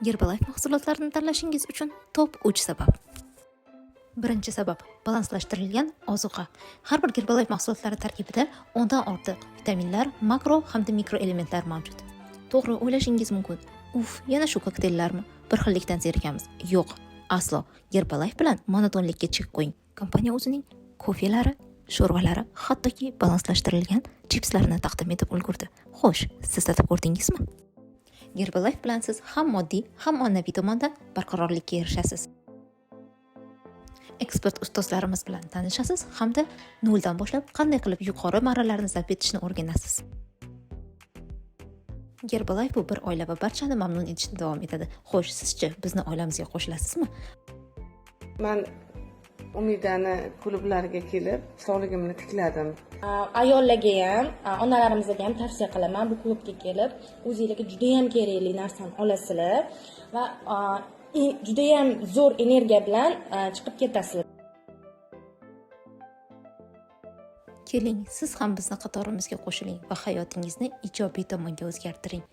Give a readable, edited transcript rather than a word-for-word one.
Herbalife mahsulotlarini tanlashingiz uchun top 3 sabab. Birinchi sabab balanslashtirilgan ozuqa. Har bir Herbalife mahsulotlari tarkibida 10 dan ortiq vitaminlar, makro hamda mikroelementlar mavjud. To'g'ri o'ylashingiz mumkin. Yana shu kokteyllarmi? Bir xillikdan zerikamiz. Yo'q, aslo. Herbalife bilan monotonlikka chek qo'ying. Kompaniya o'zining kofelari, sho'rvalari, hattoki balanslashtirilgan chipslarni taqdim etib ulgurdi. Xo'sh, siz tatib ko'rdingizmi? Herbalife bilan siz ham moddiy, ham ma'naviy tomondan barqarorlikka erishasiz. Ekspert ustozlarimiz bilan tanishasiz hamda noldan boshlab qanday qilib yuqori marralarni zabt etishni o'rganasiz. Herbalife bu bir oila va barchani mamnun etishda davom etadi. Xo'sh, sizchi bizni oilamizga qo'shilasizmi? Men Umidani klublariga kelib, sog'ligimni tikladim. Ayollarga ham, onalarimizga ham tavsiya qilaman, bu klubga kelib, o'zingizga juda ham kerakli narsani olasizlar va juda ham zo'r energiya bilan chiqib ketasizlar. Keling, siz ham bizni qatorimizga qo'shiling va hayotingizni ijobiy tomonga o'zgartiring.